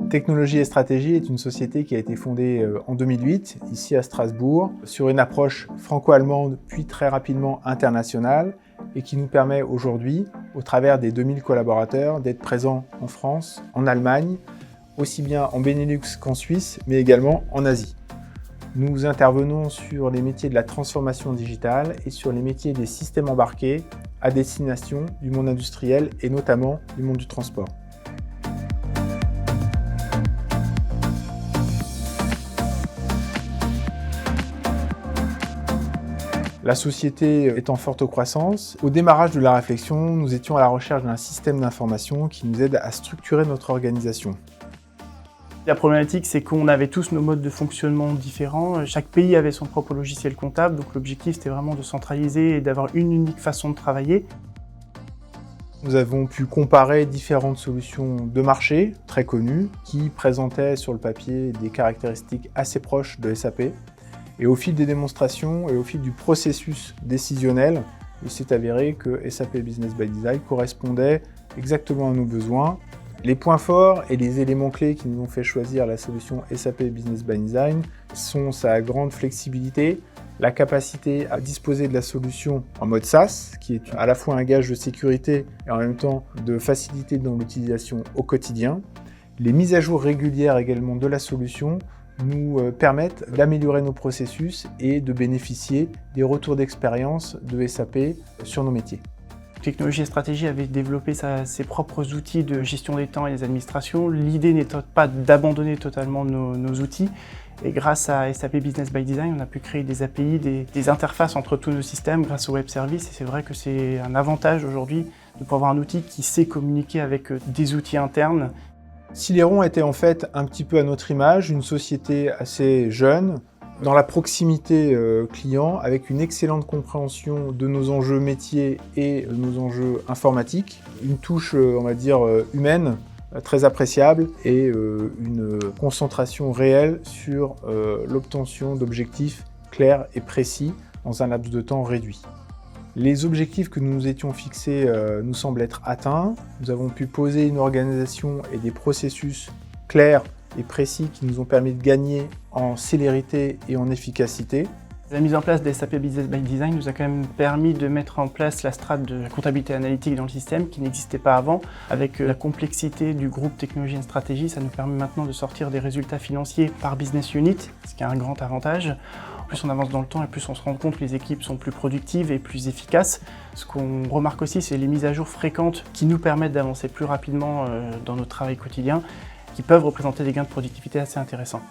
Technologie et Stratégie est une société qui a été fondée en 2008, ici à Strasbourg, sur une approche franco-allemande, puis très rapidement internationale, et qui nous permet aujourd'hui, au travers des 2000 collaborateurs, d'être présents en France, en Allemagne, aussi bien en Benelux qu'en Suisse, mais également en Asie. Nous intervenons sur les métiers de la transformation digitale et sur les métiers des systèmes embarqués à destination du monde industriel et notamment du monde du transport. La société est en forte croissance. Au démarrage de la réflexion, nous étions à la recherche d'un système d'information qui nous aide à structurer notre organisation. La problématique, c'est qu'on avait tous nos modes de fonctionnement différents. Chaque pays avait son propre logiciel comptable, donc l'objectif c'était vraiment de centraliser et d'avoir une unique façon de travailler. Nous avons pu comparer différentes solutions de marché très connues qui présentaient sur le papier des caractéristiques assez proches de SAP. Et au fil des démonstrations et au fil du processus décisionnel, il s'est avéré que SAP Business by Design correspondait exactement à nos besoins. Les points forts et les éléments clés qui nous ont fait choisir la solution SAP Business by Design sont sa grande flexibilité, la capacité à disposer de la solution en mode SaaS, qui est à la fois un gage de sécurité et en même temps de facilité dans l'utilisation au quotidien. Les mises à jour régulières également de la solution nous permettent d'améliorer nos processus et de bénéficier des retours d'expérience de SAP sur nos métiers. Technologie et Stratégie avait développé ses propres outils de gestion des temps et des administrations. L'idée n'étant pas d'abandonner totalement nos outils. Et grâce à SAP Business by Design, on a pu créer des API, des interfaces entre tous nos systèmes grâce au web service. Et c'est vrai que c'est un avantage aujourd'hui de pouvoir avoir un outil qui sait communiquer avec des outils internes. Celeron était en fait un petit peu à notre image, une société assez jeune, dans la proximité client, avec une excellente compréhension de nos enjeux métiers et de nos enjeux informatiques, une touche, on va dire, humaine, très appréciable et une concentration réelle sur l'obtention d'objectifs clairs et précis dans un laps de temps réduit. Les objectifs que nous nous étions fixés nous semblent être atteints. Nous avons pu poser une organisation et des processus clairs et précis qui nous ont permis de gagner en célérité et en efficacité. La mise en place des SAP Business by Design nous a quand même permis de mettre en place la strate de la comptabilité analytique dans le système qui n'existait pas avant. Avec la complexité du groupe Technologie et Stratégie, ça nous permet maintenant de sortir des résultats financiers par business unit, ce qui est un grand avantage. Plus on avance dans le temps et plus on se rend compte que les équipes sont plus productives et plus efficaces. Ce qu'on remarque aussi, c'est les mises à jour fréquentes qui nous permettent d'avancer plus rapidement dans notre travail quotidien, qui peuvent représenter des gains de productivité assez intéressants.